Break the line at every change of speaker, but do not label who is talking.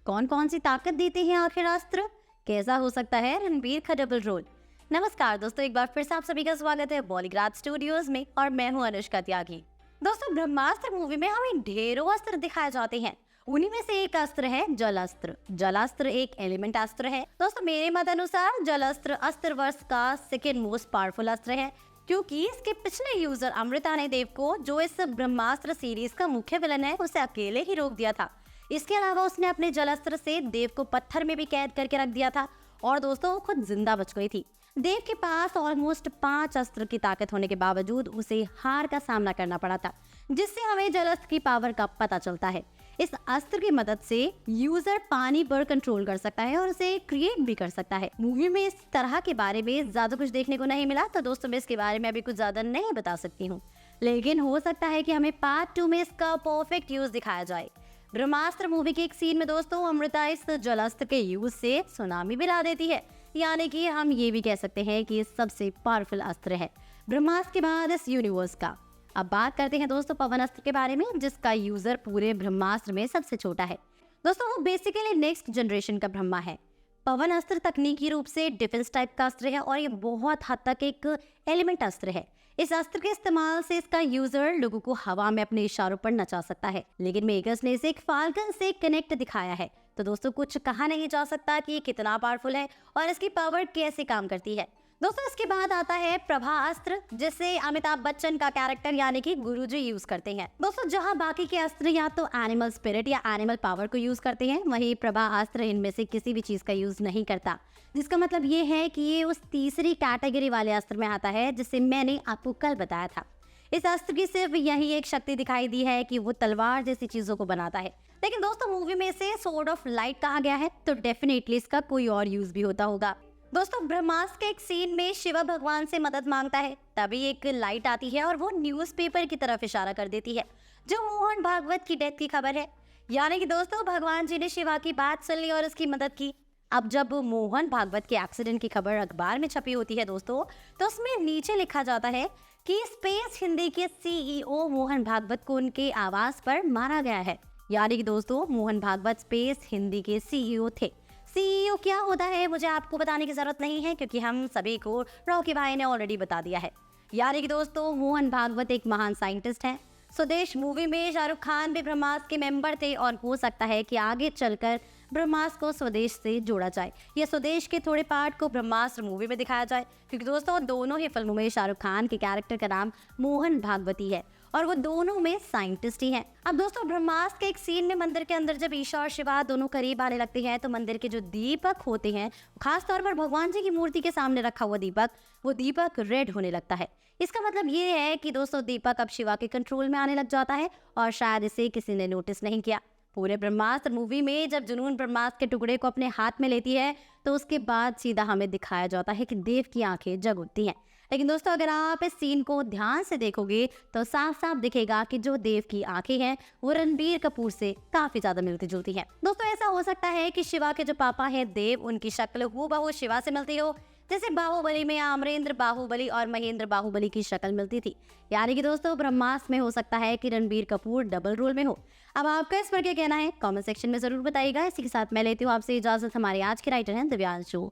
कौन कौन सी ताकत देते हैं आखिर अस्त्र? कैसा हो सकता है रणबीर का डबल रोल? नमस्कार दोस्तों, एक बार फिर से आप सभी का स्वागत है बॉलीग्राड स्टूडियोज में और मैं हूं अनुष्का त्यागी। दोस्तों, ब्रह्मास्त्र मूवी में हमें ढेरों अस्त्र दिखाए जाते हैं। उन्हीं में से एक अस्त्र है जल अस्त्र। जल अस्त्र एक एलिमेंट अस्त्र है। दोस्तों, मेरे मत अनुसार जल अस्त्र अस्त्रवर्ष का सेकेंड मोस्ट पावरफुल अस्त्र है, क्योंकि इसके पिछले यूजर अमृता ने देव को, जो इस ब्रह्मास्त्र सीरीज का मुख्य विलन है, उसे अकेले ही रोक दिया था। इसके अलावा उसने अपने जलास्त्र से देव को पत्थर में भी कैद करके रख दिया था और दोस्तों वो खुद जिंदा बच गई थी। देव के पास ऑलमोस्ट 5 अस्त्र की ताकत होने के बावजूद उसे हार का सामना करना पड़ा था, जिससे हमें जलास्त्र की पावर का पता चलता है। इस अस्त्र की मदद से यूजर पानी पर कंट्रोल कर सकता है और उसे क्रिएट भी कर सकता है। मूवी में इस तरह के बारे में ज्यादा कुछ देखने को नहीं मिला, तो दोस्तों मैं इसके बारे में अभी कुछ ज्यादा नहीं बता सकती हूँ, लेकिन हो सकता है कि हमें पार्ट 2 में इसका परफेक्ट यूज दिखाया जाए। ब्रह्मास्त्र मूवी के एक सीन में दोस्तों अमृता इस जलास्त्र के यूज से सुनामी भी ला देती है, यानी कि हम ये भी कह सकते हैं कि ये सबसे पावरफुल अस्त्र है ब्रह्मास्त्र के बाद इस यूनिवर्स का। अब बात करते हैं दोस्तों पवन अस्त्र के बारे में, जिसका यूजर पूरे ब्रह्मास्त्र में सबसे छोटा है। दोस्तों वो बेसिकली नेक्स्ट जनरेशन का ब्रह्मा है। पवन अस्त्र तकनीकी रूप से डिफेंस टाइप का अस्त्र है और ये बहुत हद तक एक एलिमेंट अस्त्र है। इस अस्त्र के इस्तेमाल से इसका यूजर लोगों को हवा में अपने इशारों पर नचा सकता है, लेकिन मेकर्स ने इसे एक फाल्कन से कनेक्ट दिखाया है, तो दोस्तों कुछ कहा नहीं जा सकता कि ये कितना पावरफुल है और इसकी पावर कैसे काम करती है। दोस्तों इसके बाद आता है प्रभा अस्त्र, जिसे अमिताभ बच्चन का कैरेक्टर यानी कि गुरुजी यूज करते हैं। दोस्तों जहां बाकी के अस्त्र या तो एनिमल स्पिरिट या एनिमल पावर को यूज करते हैं, वहीं प्रभा अस्त्र इनमें से किसी भी चीज का यूज नहीं करता, जिसका मतलब ये है कि ये उस तीसरी कैटेगरी वाले अस्त्र में आता है जिसे मैंने आपको कल बताया था। इस अस्त्र की सिर्फ यही एक शक्ति दिखाई दी है कि वो तलवार जैसी चीजों को बनाता है, लेकिन दोस्तों मूवी में इसे सोर्ड ऑफ लाइट कहा गया है, तो डेफिनेटली इसका कोई और यूज भी होता होगा। दोस्तों ब्रह्मास्त्र के एक सीन में शिवा भगवान से मदद मांगता है, तभी एक लाइट आती है और वो न्यूज़पेपर की तरफ इशारा कर देती है, जो मोहन भागवत की डेथ की खबर है। यानी कि दोस्तों भगवान जी ने शिवा की बात सुन ली और उसकी मदद की। अब जब मोहन भागवत के एक्सीडेंट की खबर अखबार में छपी होती है दोस्तों, तो उसमें नीचे लिखा जाता है कि स्पेस हिंदी के सीईओ मोहन भागवत को उनके आवास पर मारा गया है। यानी कि दोस्तों मोहन भागवत स्पेस हिंदी के सीईओ थे। सीईओ क्या होता है मुझे आपको बताने की जरूरत नहीं है, क्योंकि हम सभी को रॉकी भाई ने ऑलरेडी बता दिया है। यानी कि दोस्तों मोहन भागवत एक महान साइंटिस्ट हैं। स्वदेश मूवी में शाहरुख खान भी ब्रह्मास्त्र के मेंबर थे और हो सकता है कि आगे चलकर ब्रह्मास्त्र को स्वदेश से जोड़ा जाए या स्वदेश के थोड़े पार्ट को ब्रह्मास्त्र मूवी में दिखाया जाए, क्योंकि दोस्तों दोनों ही फिल्मों में शाहरुख खान के कैरेक्टर का नाम मोहन भागवती है और वो दोनों में साइंटिस्ट ही हैं। अब दोस्तों ब्रह्मास्त्र के एक सीन में मंदिर के अंदर जब ईशा और शिवा दोनों करीब आने लगते हैं, तो मंदिर के जो दीपक होते हैं, खास तौर पर भगवान जी की मूर्ति के सामने रखा हुआ दीपक, वो दीपक रेड होने लगता है। इसका मतलब ये है कि दोस्तों दीपक अब शिवा के कंट्रोल में आने लग जाता है और शायद इसे किसी ने नोटिस नहीं किया। पूरे ब्रह्मास्त्र मूवी में जब जुनून ब्रह्मास्त्र के टुकड़े को अपने हाथ में लेती है, तो उसके बाद सीधा हमें दिखाया जाता है कि देव की आंखें जग उठती हैं। लेकिन दोस्तों अगर आप इस सीन को ध्यान से देखोगे तो साफ साफ दिखेगा कि जो देव की आंखें हैं वो रणबीर कपूर से काफी ज्यादा मिलती जुलती हैं। दोस्तों ऐसा हो सकता है कि शिवा के जो पापा हैं देव, उनकी शक्ल हूबहू शिवा से मिलती हो, जैसे बाहुबली में अमरेंद्र बाहुबली और महेंद्र बाहुबली की शक्ल मिलती थी। यानी कि दोस्तों ब्रह्मास्त्र में हो सकता है कि रणबीर कपूर डबल रोल में हो। अब आपका इस पर क्या कहना है कमेंट सेक्शन में जरूर बताइएगा। इसी के साथ मैं लेती हूँ आपसे इजाजत। हमारे आज के राइटर हैं दिव्यांशु।